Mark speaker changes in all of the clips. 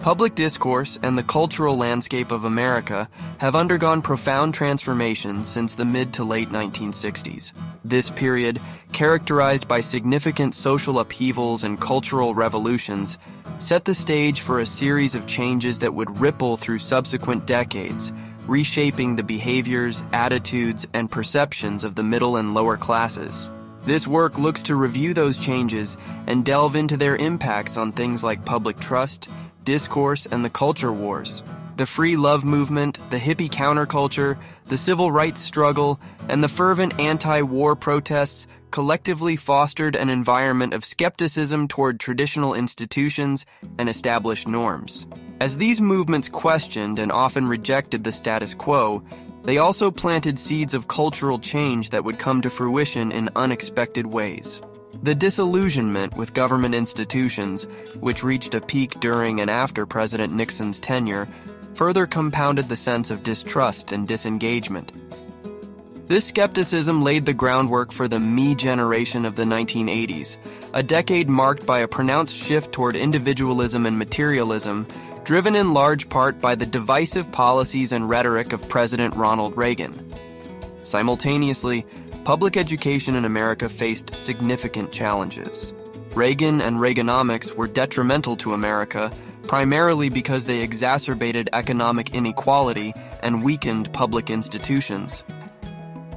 Speaker 1: Public discourse and the cultural landscape of America have undergone profound transformations since the mid to late 1960s. This period, characterized by significant social upheavals and cultural revolutions, set the stage for a series of changes that would ripple through subsequent decades, reshaping the behaviors, attitudes, and perceptions of the middle and lower classes. This work looks to review those changes and delve into their impacts on things like public trust, discourse, and the culture wars. The free love movement, the hippie counterculture, the civil rights struggle, and the fervent anti-war protests collectively fostered an environment of skepticism toward traditional institutions and established norms. As these movements questioned and often rejected the status quo, they also planted seeds of cultural change that would come to fruition in unexpected ways. The disillusionment with government institutions, which reached a peak during and after President Nixon's tenure, further compounded the sense of distrust and disengagement. This skepticism laid the groundwork for the me generation of the 1980s, a decade marked by a pronounced shift toward individualism and materialism, driven in large part by the divisive policies and rhetoric of President Ronald Reagan. Simultaneously, public education in America faced significant challenges. Reagan and Reaganomics were detrimental to America, primarily because they exacerbated economic inequality and weakened public institutions.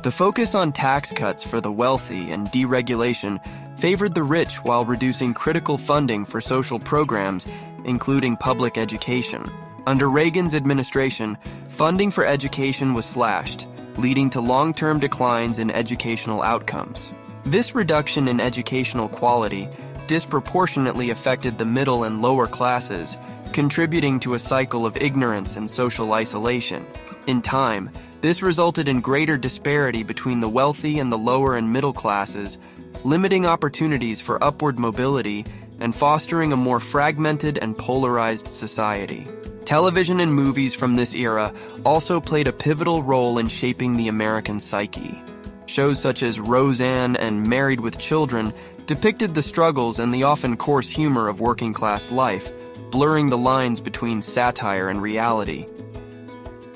Speaker 1: The focus on tax cuts for the wealthy and deregulation favored the rich while reducing critical funding for social programs, including public education. Under Reagan's administration, funding for education was slashed, leading to long-term declines in educational outcomes. This reduction in educational quality disproportionately affected the middle and lower classes, contributing to a cycle of ignorance and social isolation. In time, this resulted in greater disparity between the wealthy and the lower and middle classes, limiting opportunities for upward mobility and fostering a more fragmented and polarized society. Television and movies from this era also played a pivotal role in shaping the American psyche. Shows such as Roseanne and Married with Children depicted the struggles and the often coarse humor of working-class life, blurring the lines between satire and reality.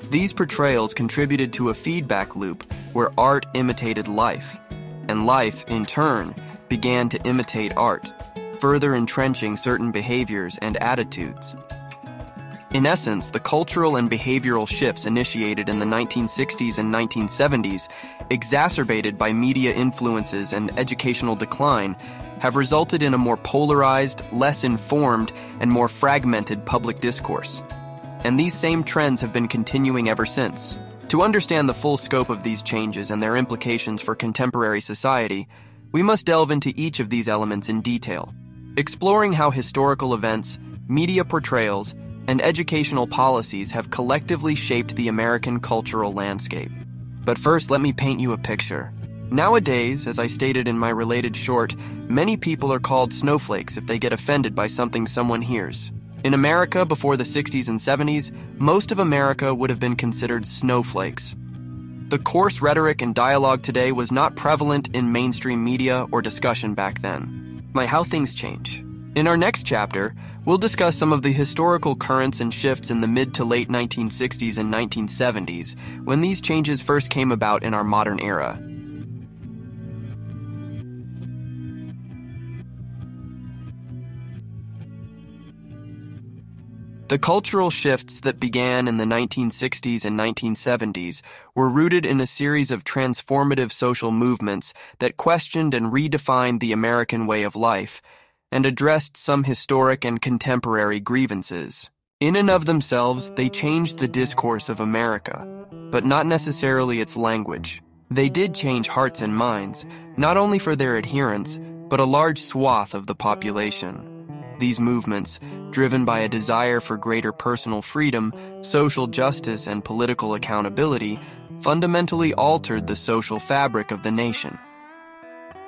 Speaker 1: These portrayals contributed to a feedback loop where art imitated life, and life, in turn, began to imitate art, further entrenching certain behaviors and attitudes. In essence, the cultural and behavioral shifts initiated in the 1960s and 1970s, exacerbated by media influences and educational decline, have resulted in a more polarized, less informed, and more fragmented public discourse. And these same trends have been continuing ever since. To understand the full scope of these changes and their implications for contemporary society, we must delve into each of these elements in detail, exploring how historical events, media portrayals, and educational policies have collectively shaped the American cultural landscape. But first, let me paint you a picture. Nowadays, as I stated in my related short, many people are called snowflakes if they get offended by something someone hears. In America before the 60s and 70s, most of America would have been considered snowflakes. The coarse rhetoric and dialogue today was not prevalent in mainstream media or discussion back then. How things change. In our next chapter, we'll discuss some of the historical currents and shifts in the mid to late 1960s and 1970s, when these changes first came about in our modern era. The cultural shifts that began in the 1960s and 1970s were rooted in a series of transformative social movements that questioned and redefined the American way of life, and addressed some historic and contemporary grievances. In and of themselves, they changed the discourse of America, but not necessarily its language. They did change hearts and minds, not only for their adherents, but a large swath of the population. These movements, driven by a desire for greater personal freedom, social justice, and political accountability, fundamentally altered the social fabric of the nation.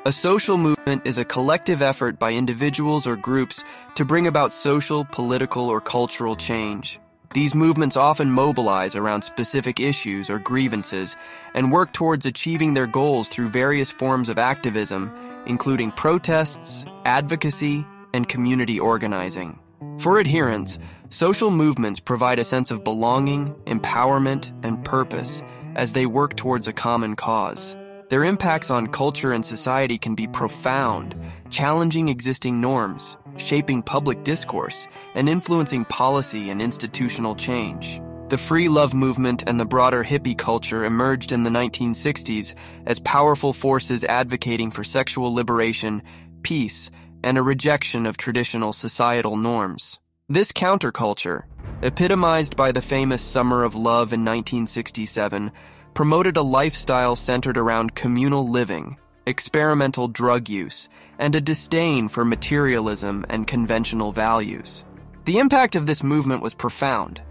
Speaker 1: A social movement is a collective effort by individuals or groups to bring about social, political, or cultural change. These movements often mobilize around specific issues or grievances and work towards achieving their goals through various forms of activism, including protests, advocacy, and community organizing. For adherents, social movements provide a sense of belonging, empowerment, and purpose as they work towards a common cause. Their impacts on culture and society can be profound, challenging existing norms, shaping public discourse, and influencing policy and institutional change. The free love movement and the broader hippie culture emerged in the 1960s as powerful forces advocating for sexual liberation, peace, and a rejection of traditional societal norms. This counterculture, epitomized by the famous Summer of Love in 1967, promoted a lifestyle centered around communal living, experimental drug use, and a disdain for materialism and conventional values. The impact of this movement was profound.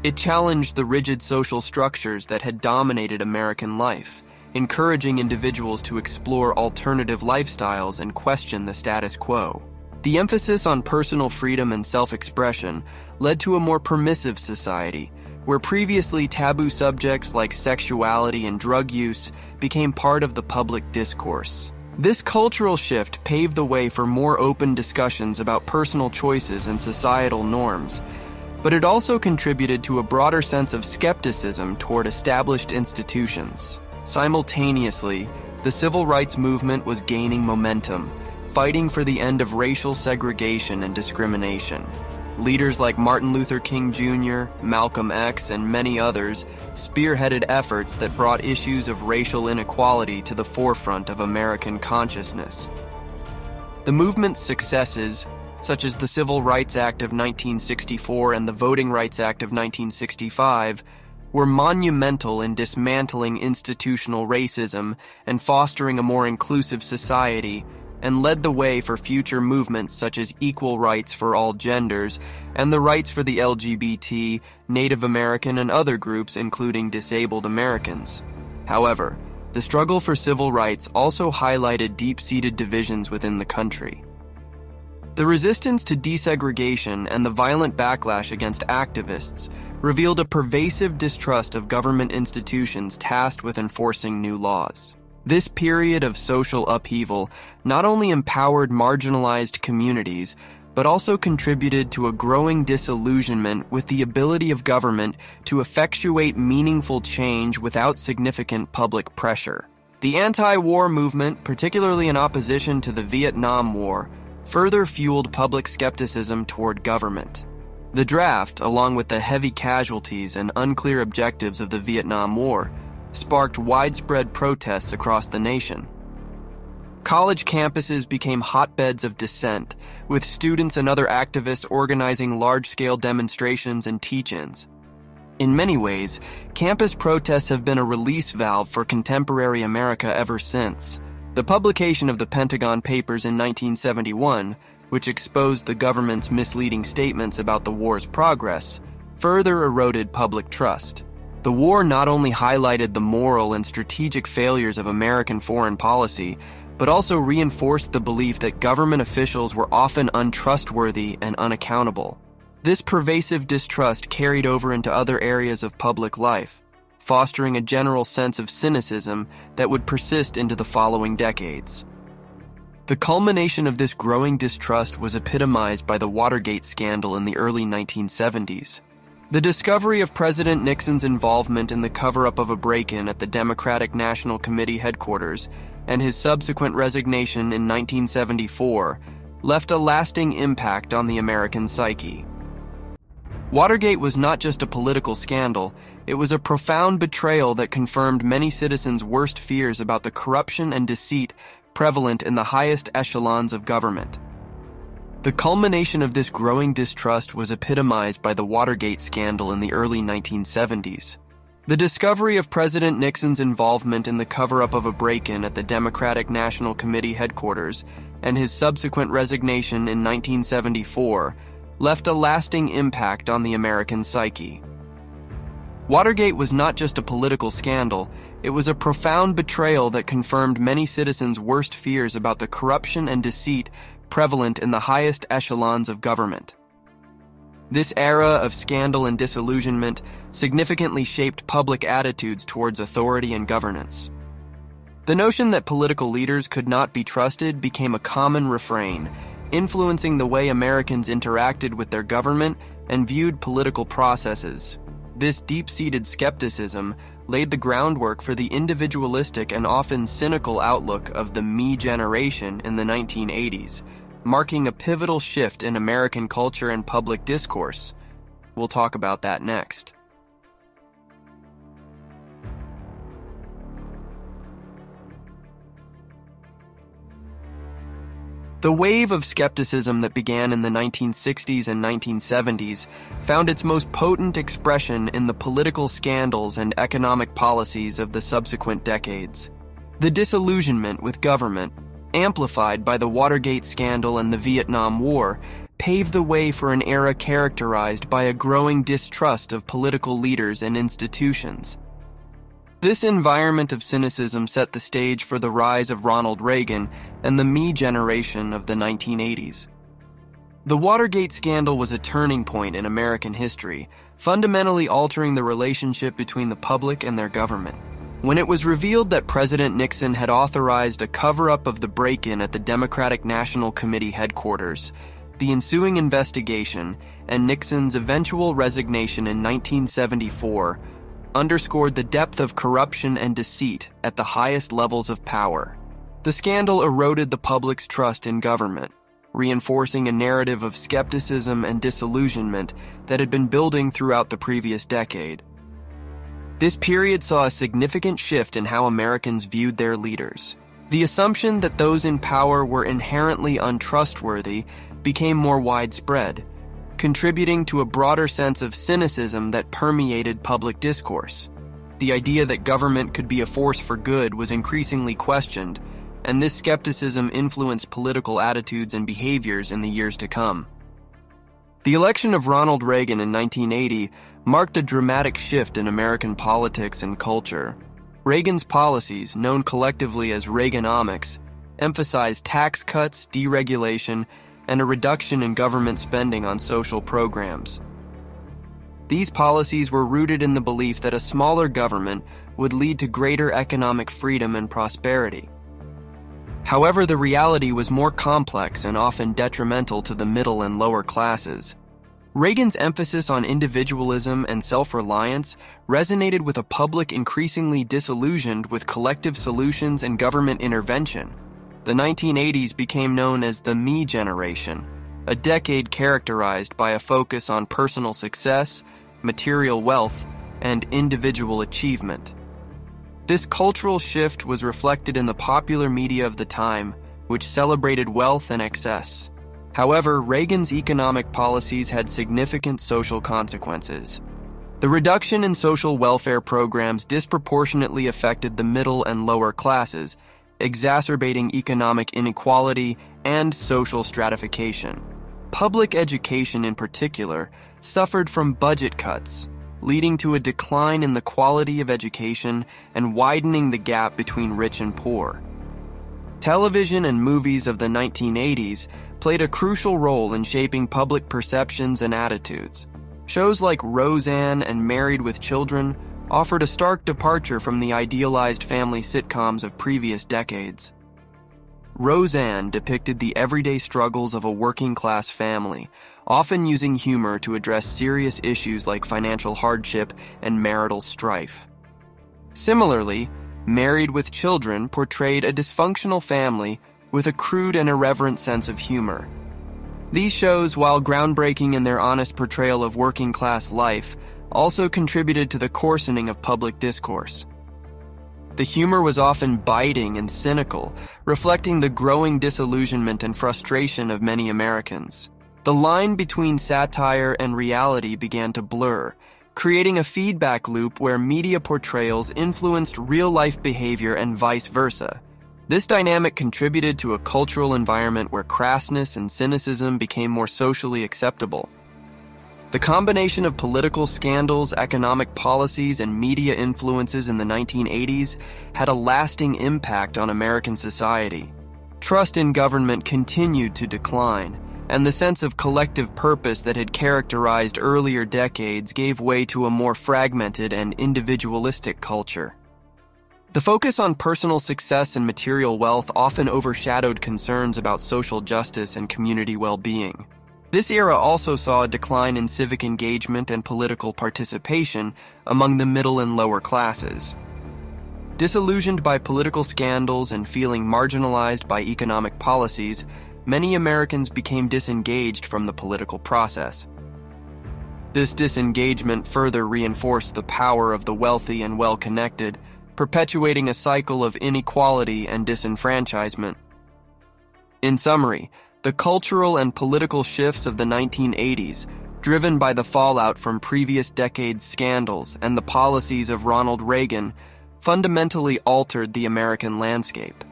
Speaker 1: It challenged the rigid social structures that had dominated American life, encouraging individuals to explore alternative lifestyles and question the status quo. The emphasis on personal freedom and self-expression led to a more permissive society, where previously taboo subjects like sexuality and drug use became part of the public discourse. This cultural shift paved the way for more open discussions about personal choices and societal norms, but it also contributed to a broader sense of skepticism toward established institutions. Simultaneously, the civil rights movement was gaining momentum, fighting for the end of racial segregation and discrimination. Leaders like Martin Luther King Jr., Malcolm X, and many others spearheaded efforts that brought issues of racial inequality to the forefront of American consciousness. The movement's successes, such as the Civil Rights Act of 1964 and the Voting Rights Act of 1965, were monumental in dismantling institutional racism and fostering a more inclusive society, and led the way for future movements such as equal rights for all genders and the rights for the LGBT, Native American, and other groups, including disabled Americans. However, the struggle for civil rights also highlighted deep-seated divisions within the country. The resistance to desegregation and the violent backlash against activists revealed a pervasive distrust of government institutions tasked with enforcing new laws. This period of social upheaval not only empowered marginalized communities, but also contributed to a growing disillusionment with the ability of government to effectuate meaningful change without significant public pressure. The anti-war movement, particularly in opposition to the Vietnam War, further fueled public skepticism toward government. The draft, along with the heavy casualties and unclear objectives of the Vietnam War, sparked widespread protests across the nation. College campuses became hotbeds of dissent, with students and other activists organizing large-scale demonstrations and teach-ins. In many ways, campus protests have been a release valve for contemporary America ever since. The publication of the Pentagon Papers in 1971, which exposed the government's misleading statements about the war's progress, further eroded public trust. The war not only highlighted the moral and strategic failures of American foreign policy, but also reinforced the belief that government officials were often untrustworthy and unaccountable. This pervasive distrust carried over into other areas of public life, fostering a general sense of cynicism that would persist into the following decades. The culmination of this growing distrust was epitomized by the Watergate scandal in the early 1970s. The discovery of President Nixon's involvement in the cover-up of a break-in at the Democratic National Committee headquarters and his subsequent resignation in 1974 left a lasting impact on the American psyche. Watergate was not just a political scandal, it was a profound betrayal that confirmed many citizens' worst fears about the corruption and deceit prevalent in the highest echelons of government. The culmination of this growing distrust was epitomized by the Watergate scandal in the early 1970s. The discovery of President Nixon's involvement in the cover-up of a break-in at the Democratic National Committee headquarters and his subsequent resignation in 1974 left a lasting impact on the American psyche. Watergate was not just a political scandal, it was a profound betrayal that confirmed many citizens' worst fears about the corruption and deceit prevalent in the highest echelons of government. This era of scandal and disillusionment significantly shaped public attitudes towards authority and governance. The notion that political leaders could not be trusted became a common refrain, influencing the way Americans interacted with their government and viewed political processes. This deep-seated skepticism laid the groundwork for the individualistic and often cynical outlook of the me generation in the 1980s, marking a pivotal shift in American culture and public discourse. We'll talk about that next. The wave of skepticism that began in the 1960s and 1970s found its most potent expression in the political scandals and economic policies of the subsequent decades. The disillusionment with government, amplified by the Watergate scandal and the Vietnam War, paved the way for an era characterized by a growing distrust of political leaders and institutions. This environment of cynicism set the stage for the rise of Ronald Reagan and the me generation of the 1980s. The Watergate scandal was a turning point in American history, fundamentally altering the relationship between the public and their government. When it was revealed that President Nixon had authorized a cover-up of the break-in at the Democratic National Committee headquarters, the ensuing investigation, and Nixon's eventual resignation in 1974 underscored the depth of corruption and deceit at the highest levels of power. The scandal eroded the public's trust in government, reinforcing a narrative of skepticism and disillusionment that had been building throughout the previous decade. This period saw a significant shift in how Americans viewed their leaders. The assumption that those in power were inherently untrustworthy became more widespread, contributing to a broader sense of cynicism that permeated public discourse. The idea that government could be a force for good was increasingly questioned, and this skepticism influenced political attitudes and behaviors in the years to come. The election of Ronald Reagan in 1980 marked a dramatic shift in American politics and culture. Reagan's policies, known collectively as Reaganomics, emphasized tax cuts, deregulation, and a reduction in government spending on social programs. These policies were rooted in the belief that a smaller government would lead to greater economic freedom and prosperity. However, the reality was more complex and often detrimental to the middle and lower classes. Reagan's emphasis on individualism and self-reliance resonated with a public increasingly disillusioned with collective solutions and government intervention. The 1980s became known as the me generation, a decade characterized by a focus on personal success, material wealth, and individual achievement. This cultural shift was reflected in the popular media of the time, which celebrated wealth and excess. However, Reagan's economic policies had significant social consequences. The reduction in social welfare programs disproportionately affected the middle and lower classes, exacerbating economic inequality and social stratification. Public education in particular suffered from budget cuts, leading to a decline in the quality of education and widening the gap between rich and poor. Television and movies of the 1980s played a crucial role in shaping public perceptions and attitudes. Shows like Roseanne and Married with Children offered a stark departure from the idealized family sitcoms of previous decades. Roseanne depicted the everyday struggles of a working-class family, often using humor to address serious issues like financial hardship and marital strife. Similarly, Married with Children portrayed a dysfunctional family with a crude and irreverent sense of humor. These shows, while groundbreaking in their honest portrayal of working-class life, also contributed to the coarsening of public discourse. The humor was often biting and cynical, reflecting the growing disillusionment and frustration of many Americans. The line between satire and reality began to blur, creating a feedback loop where media portrayals influenced real-life behavior and vice versa. This dynamic contributed to a cultural environment where crassness and cynicism became more socially acceptable. The combination of political scandals, economic policies, and media influences in the 1980s had a lasting impact on American society. Trust in government continued to decline, and the sense of collective purpose that had characterized earlier decades gave way to a more fragmented and individualistic culture. The focus on personal success and material wealth often overshadowed concerns about social justice and community well-being. This era also saw a decline in civic engagement and political participation among the middle and lower classes. Disillusioned by political scandals and feeling marginalized by economic policies, many Americans became disengaged from the political process. This disengagement further reinforced the power of the wealthy and well-connected, perpetuating a cycle of inequality and disenfranchisement. In summary, the cultural and political shifts of the 1980s, driven by the fallout from previous decades' scandals and the policies of Ronald Reagan, fundamentally altered the American landscape.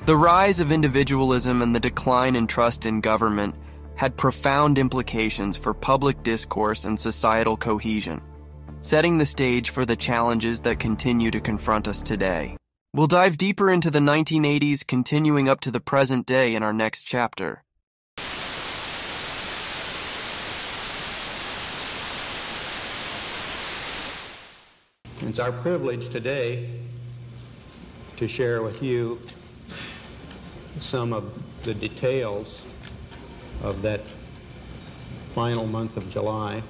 Speaker 1: The rise of individualism and the decline in trust in government had profound implications for public discourse and societal cohesion, setting the stage for the challenges that continue to confront us today. We'll dive deeper into the 1980s, continuing up to the present day in our next chapter.
Speaker 2: It's our privilege today to share with you some of the details of that final month of July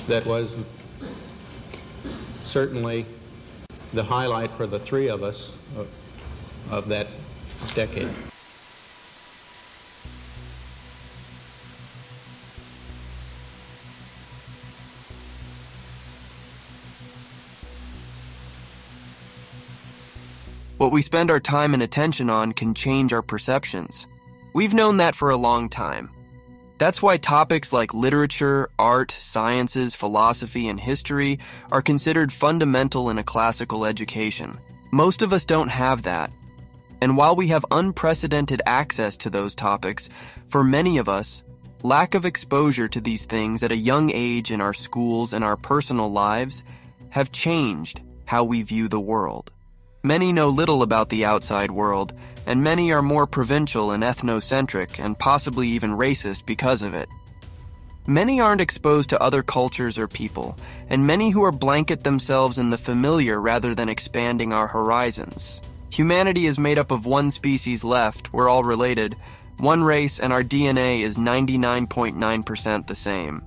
Speaker 2: that was certainly the highlight for the three of us of that decade.
Speaker 1: What we spend our time and attention on can change our perceptions. We've known that for a long time. That's why topics like literature, art, sciences, philosophy, and history are considered fundamental in a classical education. Most of us don't have that. And while we have unprecedented access to those topics, for many of us, lack of exposure to these things at a young age in our schools and our personal lives have changed how we view the world. Many know little about the outside world, and many are more provincial and ethnocentric and possibly even racist because of it. Many aren't exposed to other cultures or people, and many who are blanket themselves in the familiar rather than expanding our horizons. Humanity is made up of one species left, we're all related, one race, and our DNA is 99.9% the same.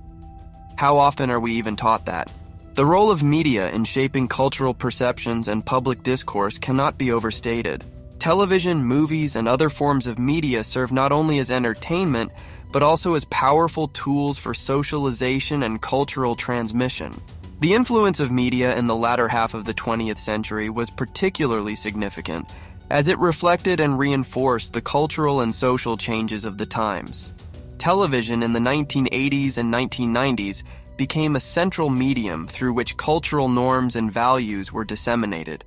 Speaker 1: How often are we even taught that? The role of media in shaping cultural perceptions and public discourse cannot be overstated. Television, movies, and other forms of media serve not only as entertainment, but also as powerful tools for socialization and cultural transmission. The influence of media in the latter half of the 20th century was particularly significant, as it reflected and reinforced the cultural and social changes of the times. Television in the 1980s and 1990s became a central medium through which cultural norms and values were disseminated.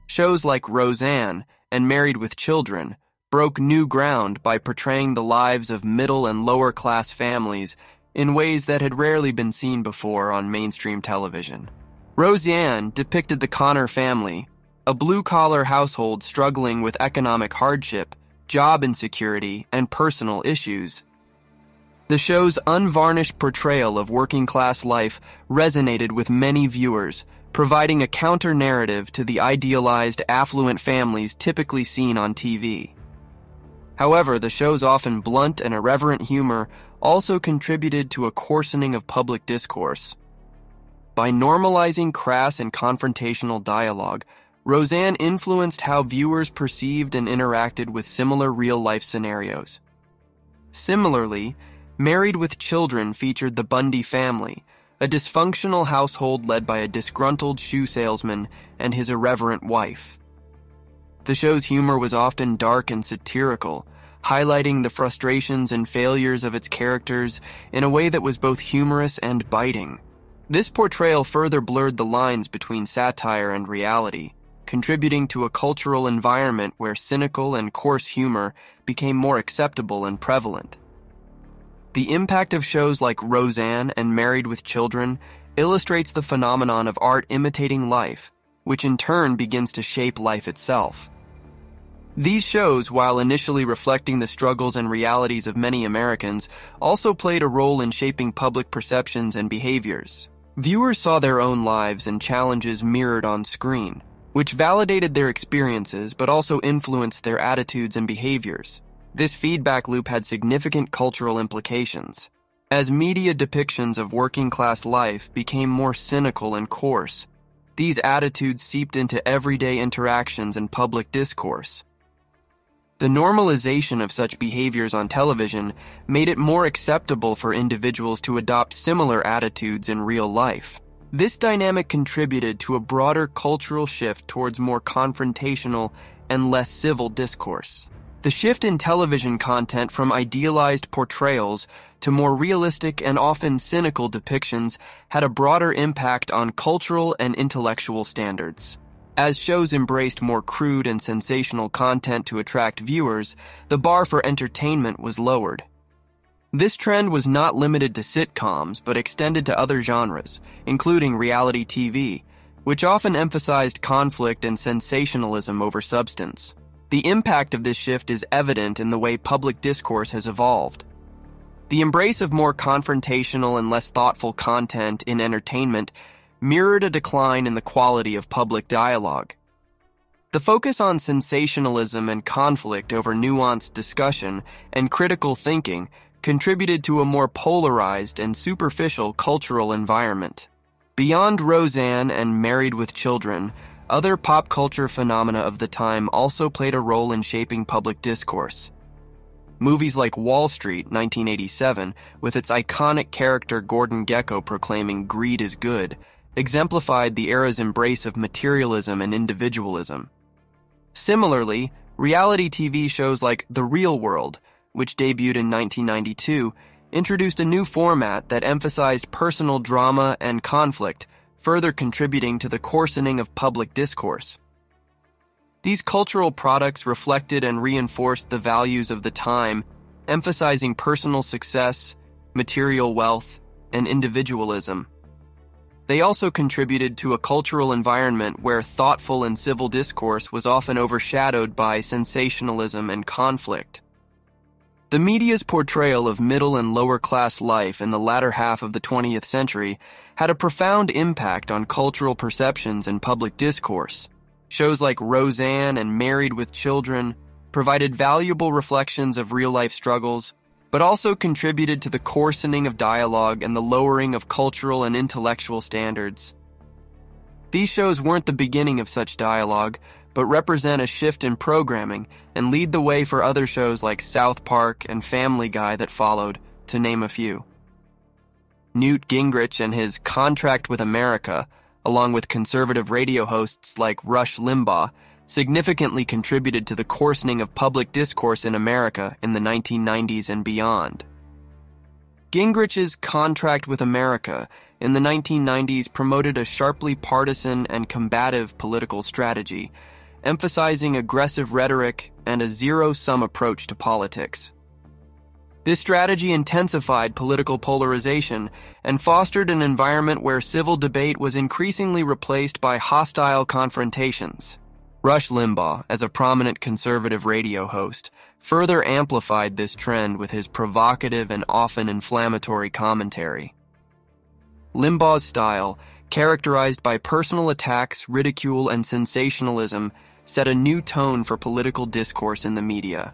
Speaker 1: Shows like Roseanne and Married with Children broke new ground by portraying the lives of middle and lower class families in ways that had rarely been seen before on mainstream television. Roseanne depicted the Connor family, a blue-collar household struggling with economic hardship, job insecurity, and personal issues. The show's unvarnished portrayal of working-class life resonated with many viewers, providing a counter-narrative to the idealized, affluent families typically seen on TV. However, the show's often blunt and irreverent humor also contributed to a coarsening of public discourse. By normalizing crass and confrontational dialogue, Roseanne influenced how viewers perceived and interacted with similar real-life scenarios. Similarly, Married with Children featured the Bundy family, a dysfunctional household led by a disgruntled shoe salesman and his irreverent wife. The show's humor was often dark and satirical, highlighting the frustrations and failures of its characters in a way that was both humorous and biting. This portrayal further blurred the lines between satire and reality, contributing to a cultural environment where cynical and coarse humor became more acceptable and prevalent. The impact of shows like Roseanne and Married with Children illustrates the phenomenon of art imitating life, which in turn begins to shape life itself. These shows, while initially reflecting the struggles and realities of many Americans, also played a role in shaping public perceptions and behaviors. Viewers saw their own lives and challenges mirrored on screen, which validated their experiences but also influenced their attitudes and behaviors. This feedback loop had significant cultural implications. As media depictions of working-class life became more cynical and coarse, these attitudes seeped into everyday interactions and public discourse. The normalization of such behaviors on television made it more acceptable for individuals to adopt similar attitudes in real life. This dynamic contributed to a broader cultural shift towards more confrontational and less civil discourse. The shift in television content from idealized portrayals to more realistic and often cynical depictions had a broader impact on cultural and intellectual standards. As shows embraced more crude and sensational content to attract viewers, the bar for entertainment was lowered. This trend was not limited to sitcoms, but extended to other genres, including reality TV, which often emphasized conflict and sensationalism over substance. The impact of this shift is evident in the way public discourse has evolved. The embrace of more confrontational and less thoughtful content in entertainment mirrored a decline in the quality of public dialogue. The focus on sensationalism and conflict over nuanced discussion and critical thinking contributed to a more polarized and superficial cultural environment. Beyond Roseanne and Married with Children, other pop culture phenomena of the time also played a role in shaping public discourse. Movies like Wall Street, 1987, with its iconic character Gordon Gekko proclaiming greed is good, exemplified the era's embrace of materialism and individualism. Similarly, reality TV shows like The Real World, which debuted in 1992, introduced a new format that emphasized personal drama and conflict, further contributing to the coarsening of public discourse. These cultural products reflected and reinforced the values of the time, emphasizing personal success, material wealth, and individualism. They also contributed to a cultural environment where thoughtful and civil discourse was often overshadowed by sensationalism and conflict. The media's portrayal of middle and lower class life in the latter half of the 20th century had a profound impact on cultural perceptions and public discourse. Shows like Roseanne and Married with Children provided valuable reflections of real-life struggles, but also contributed to the coarsening of dialogue and the lowering of cultural and intellectual standards. These shows weren't the beginning of such dialogue, but represent a shift in programming and lead the way for other shows like South Park and Family Guy that followed, to name a few. Newt Gingrich and his Contract with America, along with conservative radio hosts like Rush Limbaugh, significantly contributed to the coarsening of public discourse in America in the 1990s and beyond. Gingrich's Contract with America in the 1990s promoted a sharply partisan and combative political strategy, emphasizing aggressive rhetoric and a zero-sum approach to politics. This strategy intensified political polarization and fostered an environment where civil debate was increasingly replaced by hostile confrontations. Rush Limbaugh, as a prominent conservative radio host, further amplified this trend with his provocative and often inflammatory commentary. Limbaugh's style, characterized by personal attacks, ridicule, and sensationalism, set a new tone for political discourse in the media.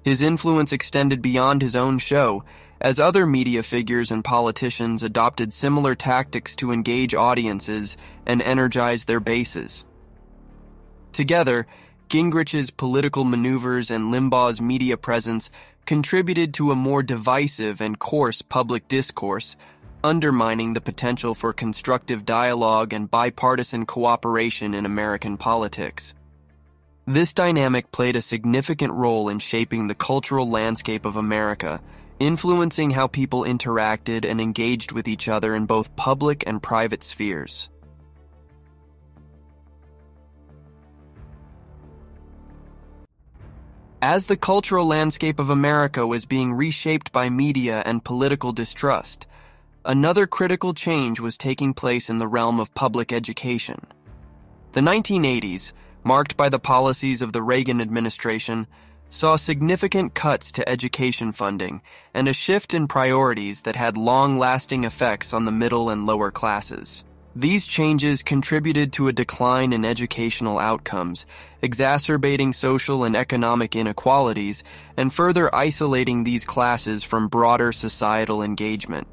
Speaker 1: His influence extended beyond his own show, as other media figures and politicians adopted similar tactics to engage audiences and energize their bases. Together, Gingrich's political maneuvers and Limbaugh's media presence contributed to a more divisive and coarse public discourse, undermining the potential for constructive dialogue and bipartisan cooperation in American politics. This dynamic played a significant role in shaping the cultural landscape of America, influencing how people interacted and engaged with each other in both public and private spheres. As the cultural landscape of America was being reshaped by media and political distrust, another critical change was taking place in the realm of public education. The 1980s, marked by the policies of the Reagan administration, saw significant cuts to education funding and a shift in priorities that had long-lasting effects on the middle and lower classes. These changes contributed to a decline in educational outcomes, exacerbating social and economic inequalities and further isolating these classes from broader societal engagement.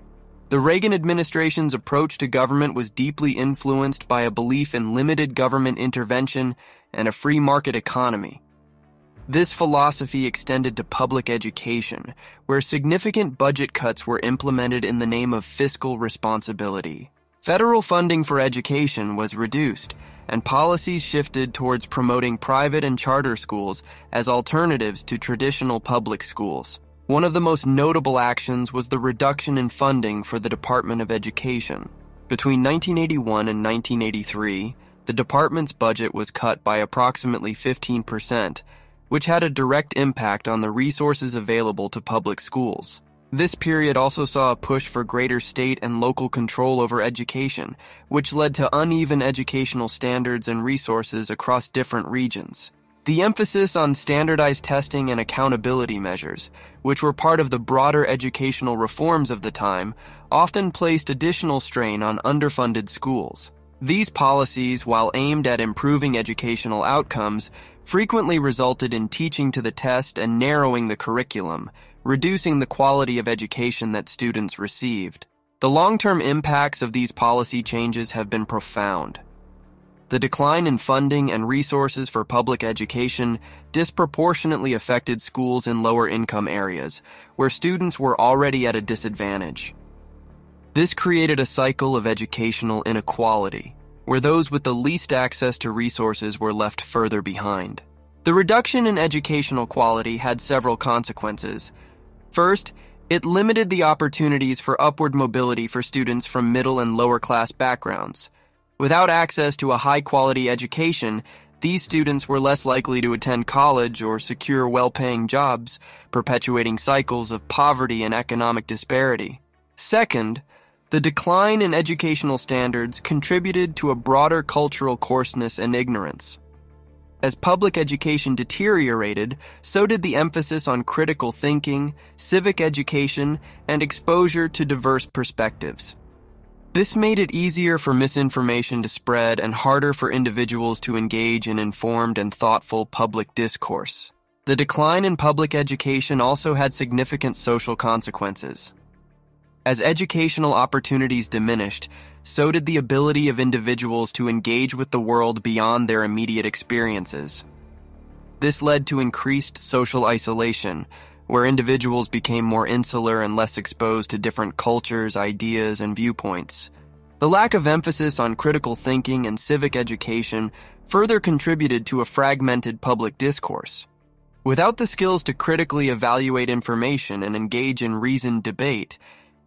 Speaker 1: The Reagan administration's approach to government was deeply influenced by a belief in limited government intervention and a free market economy. This philosophy extended to public education, where significant budget cuts were implemented in the name of fiscal responsibility. Federal funding for education was reduced, and policies shifted towards promoting private and charter schools as alternatives to traditional public schools. One of the most notable actions was the reduction in funding for the Department of Education. Between 1981 and 1983, the department's budget was cut by approximately 15%, which had a direct impact on the resources available to public schools. This period also saw a push for greater state and local control over education, which led to uneven educational standards and resources across different regions. The emphasis on standardized testing and accountability measures, which were part of the broader educational reforms of the time, often placed additional strain on underfunded schools. These policies, while aimed at improving educational outcomes, frequently resulted in teaching to the test and narrowing the curriculum, reducing the quality of education that students received. The long-term impacts of these policy changes have been profound. The decline in funding and resources for public education disproportionately affected schools in lower-income areas, where students were already at a disadvantage. This created a cycle of educational inequality, where those with the least access to resources were left further behind. The reduction in educational quality had several consequences. First, it limited the opportunities for upward mobility for students from middle and lower class backgrounds. Without access to a high-quality education, these students were less likely to attend college or secure well-paying jobs, perpetuating cycles of poverty and economic disparity. Second, the decline in educational standards contributed to a broader cultural coarseness and ignorance. As public education deteriorated, so did the emphasis on critical thinking, civic education, and exposure to diverse perspectives. This made it easier for misinformation to spread and harder for individuals to engage in informed and thoughtful public discourse. The decline in public education also had significant social consequences. As educational opportunities diminished, so did the ability of individuals to engage with the world beyond their immediate experiences. This led to increased social isolation, where individuals became more insular and less exposed to different cultures, ideas, and viewpoints. The lack of emphasis on critical thinking and civic education further contributed to a fragmented public discourse. Without the skills to critically evaluate information and engage in reasoned debate,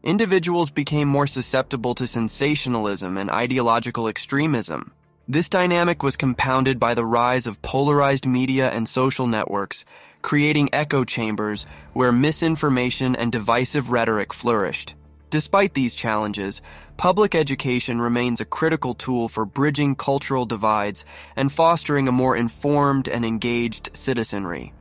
Speaker 1: individuals became more susceptible to sensationalism and ideological extremism. This dynamic was compounded by the rise of polarized media and social networks, creating echo chambers where misinformation and divisive rhetoric flourished. Despite these challenges, public education remains a critical tool for bridging cultural divides and fostering a more informed and engaged citizenry.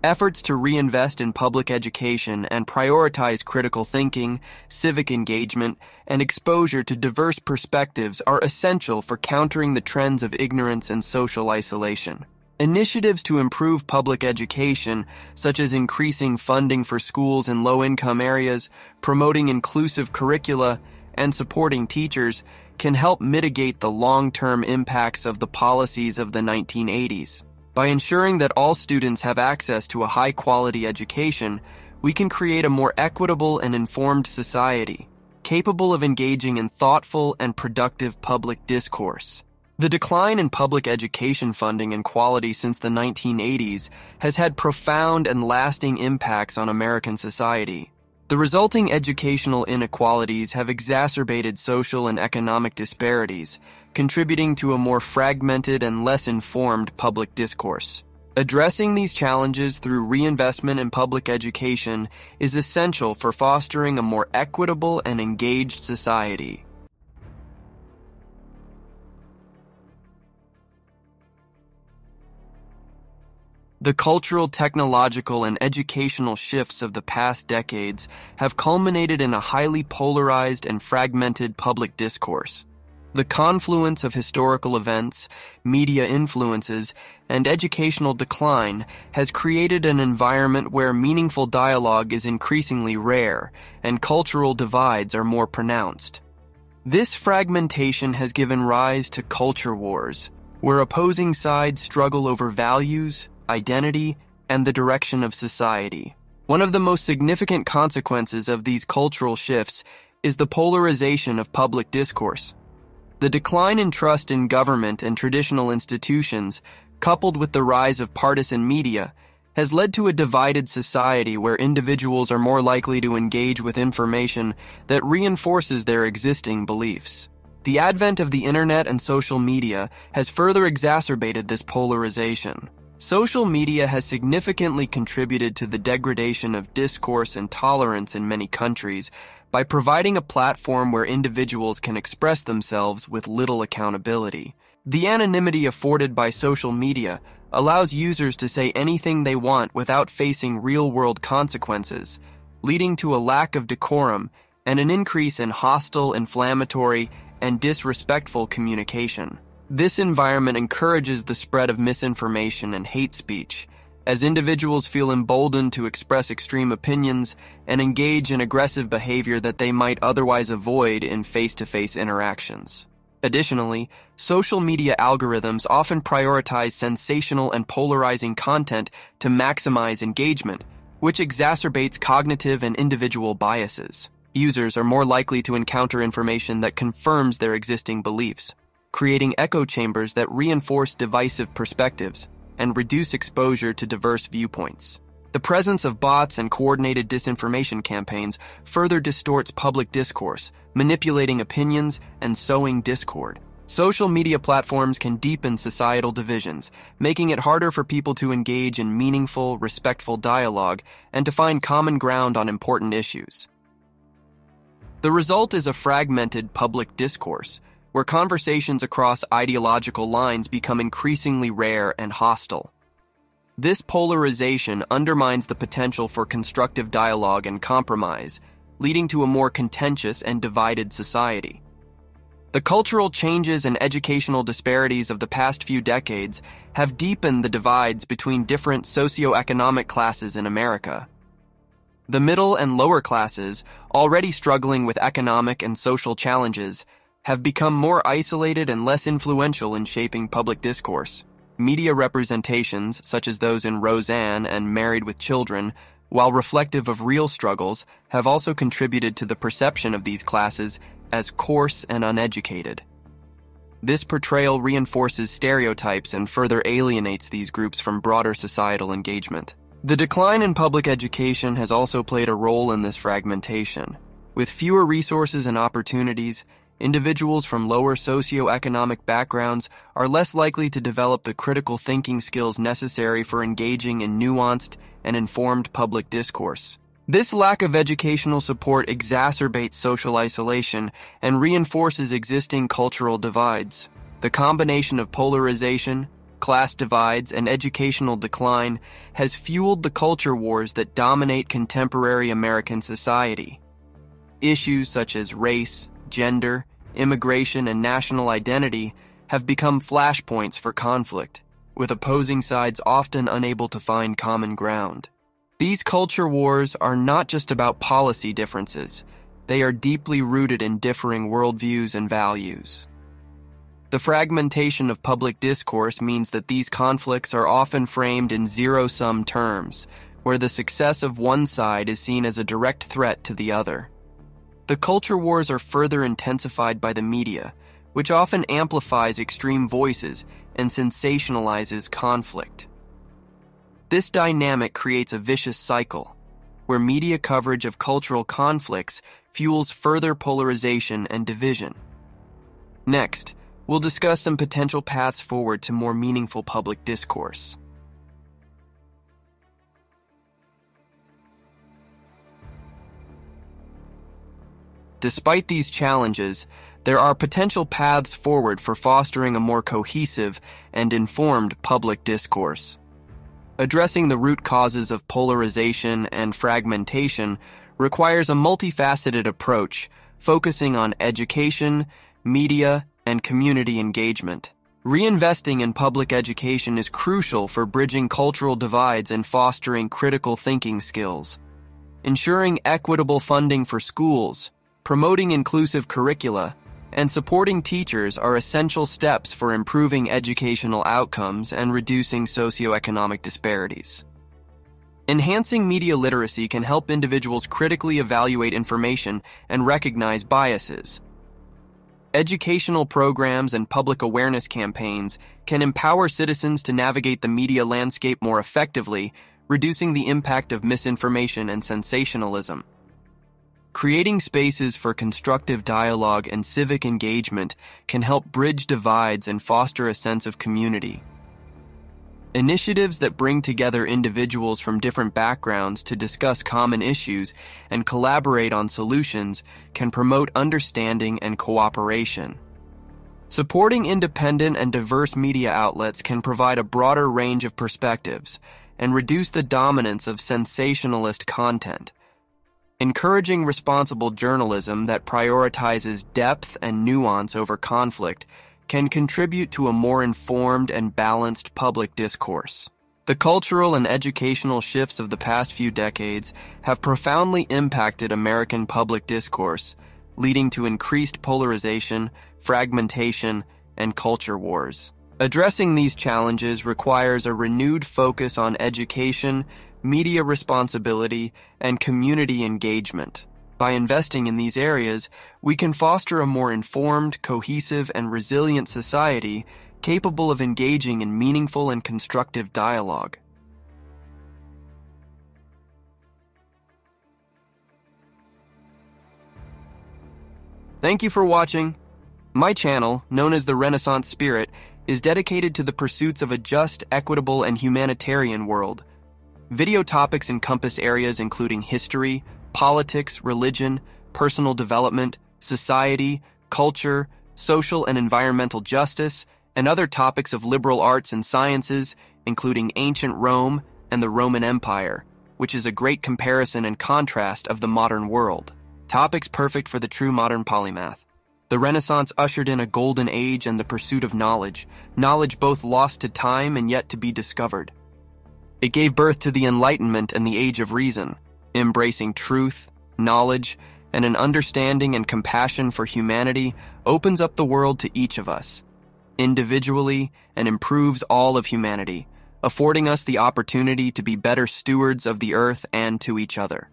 Speaker 1: Efforts to reinvest in public education and prioritize critical thinking, civic engagement, and exposure to diverse perspectives are essential for countering the trends of ignorance and social isolation. Initiatives to improve public education, such as increasing funding for schools in low-income areas, promoting inclusive curricula, and supporting teachers, can help mitigate the long-term impacts of the policies of the 1980s. By ensuring that all students have access to a high-quality education, we can create a more equitable and informed society, capable of engaging in thoughtful and productive public discourse. The decline in public education funding and quality since the 1980s has had profound and lasting impacts on American society. The resulting educational inequalities have exacerbated social and economic disparities, contributing to a more fragmented and less informed public discourse. Addressing these challenges through reinvestment in public education is essential for fostering a more equitable and engaged society. The cultural, technological, and educational shifts of the past decades have culminated in a highly polarized and fragmented public discourse. The confluence of historical events, media influences, and educational decline has created an environment where meaningful dialogue is increasingly rare and cultural divides are more pronounced. This fragmentation has given rise to culture wars, where opposing sides struggle over values, identity, and the direction of society. One of the most significant consequences of these cultural shifts is the polarization of public discourse. The decline in trust in government and traditional institutions, coupled with the rise of partisan media, has led to a divided society where individuals are more likely to engage with information that reinforces their existing beliefs. The advent of the internet and social media has further exacerbated this polarization. Social media has significantly contributed to the degradation of discourse and tolerance in many countries by providing a platform where individuals can express themselves with little accountability. The anonymity afforded by social media allows users to say anything they want without facing real-world consequences, leading to a lack of decorum and an increase in hostile, inflammatory, and disrespectful communication. This environment encourages the spread of misinformation and hate speech, as individuals feel emboldened to express extreme opinions and engage in aggressive behavior that they might otherwise avoid in face-to-face interactions. Additionally, social media algorithms often prioritize sensational and polarizing content to maximize engagement, which exacerbates cognitive and individual biases. Users are more likely to encounter information that confirms their existing beliefs, creating echo chambers that reinforce divisive perspectives and reduce exposure to diverse viewpoints. The presence of bots and coordinated disinformation campaigns further distorts public discourse, manipulating opinions and sowing discord. Social media platforms can deepen societal divisions, making it harder for people to engage in meaningful, respectful dialogue and to find common ground on important issues. The result is a fragmented public discourse, where conversations across ideological lines become increasingly rare and hostile. This polarization undermines the potential for constructive dialogue and compromise, leading to a more contentious and divided society. The cultural changes and educational disparities of the past few decades have deepened the divides between different socioeconomic classes in America. The middle and lower classes, already struggling with economic and social challenges, have become more isolated and less influential in shaping public discourse. Media representations, such as those in Roseanne and Married with Children, while reflective of real struggles, have also contributed to the perception of these classes as coarse and uneducated. This portrayal reinforces stereotypes and further alienates these groups from broader societal engagement. The decline in public education has also played a role in this fragmentation. With fewer resources and opportunities, individuals from lower socioeconomic backgrounds are less likely to develop the critical thinking skills necessary for engaging in nuanced and informed public discourse. This lack of educational support exacerbates social isolation and reinforces existing cultural divides. The combination of polarization, class divides, and educational decline has fueled the culture wars that dominate contemporary American society. Issues such as race, gender, immigration, and national identity have become flashpoints for conflict, with opposing sides often unable to find common ground. These culture wars are not just about policy differences, they are deeply rooted in differing worldviews and values. The fragmentation of public discourse means that these conflicts are often framed in zero-sum terms, where the success of one side is seen as a direct threat to the other. The culture wars are further intensified by the media, which often amplifies extreme voices and sensationalizes conflict. This dynamic creates a vicious cycle, where media coverage of cultural conflicts fuels further polarization and division. Next, we'll discuss some potential paths forward to more meaningful public discourse. Despite these challenges, there are potential paths forward for fostering a more cohesive and informed public discourse. Addressing the root causes of polarization and fragmentation requires a multifaceted approach, focusing on education, media, and community engagement. Reinvesting in public education is crucial for bridging cultural divides and fostering critical thinking skills. Ensuring equitable funding for schools, promoting inclusive curricula, and supporting teachers are essential steps for improving educational outcomes and reducing socioeconomic disparities. Enhancing media literacy can help individuals critically evaluate information and recognize biases. Educational programs and public awareness campaigns can empower citizens to navigate the media landscape more effectively, reducing the impact of misinformation and sensationalism. Creating spaces for constructive dialogue and civic engagement can help bridge divides and foster a sense of community. Initiatives that bring together individuals from different backgrounds to discuss common issues and collaborate on solutions can promote understanding and cooperation. Supporting independent and diverse media outlets can provide a broader range of perspectives and reduce the dominance of sensationalist content. Encouraging responsible journalism that prioritizes depth and nuance over conflict can contribute to a more informed and balanced public discourse. The cultural and educational shifts of the past few decades have profoundly impacted American public discourse, leading to increased polarization, fragmentation, and culture wars. Addressing these challenges requires a renewed focus on education, media responsibility, and community engagement. By investing in these areas, we can foster a more informed, cohesive, and resilient society capable of engaging in meaningful and constructive dialogue. Thank you for watching. My channel, known as the Renaissance Spirit, is dedicated to the pursuits of a just, equitable, and humanitarian world. Video topics encompass areas including history, politics, religion, personal development, society, culture, social and environmental justice, and other topics of liberal arts and sciences, including ancient Rome and the Roman Empire, which is a great comparison and contrast of the modern world. Topics perfect for the true modern polymath. The Renaissance ushered in a golden age and the pursuit of knowledge both lost to time and yet to be discovered. It gave birth to the Enlightenment and the Age of Reason, embracing truth, knowledge, and an understanding and compassion for humanity opens up the world to each of us, individually, and improves all of humanity, affording us the opportunity to be better stewards of the earth and to each other.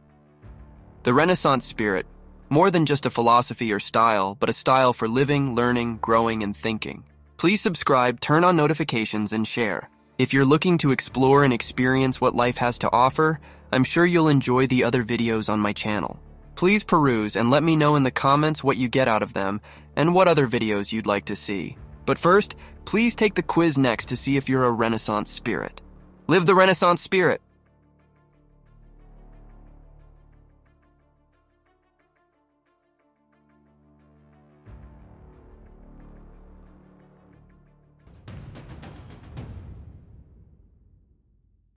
Speaker 1: The Renaissance spirit, more than just a philosophy or style, but a style for living, learning, growing, and thinking. Please subscribe, turn on notifications, and share. If you're looking to explore and experience what life has to offer, I'm sure you'll enjoy the other videos on my channel. Please peruse and let me know in the comments what you get out of them and what other videos you'd like to see. But first, please take the quiz next to see if you're a Renaissance spirit. Live the Renaissance spirit!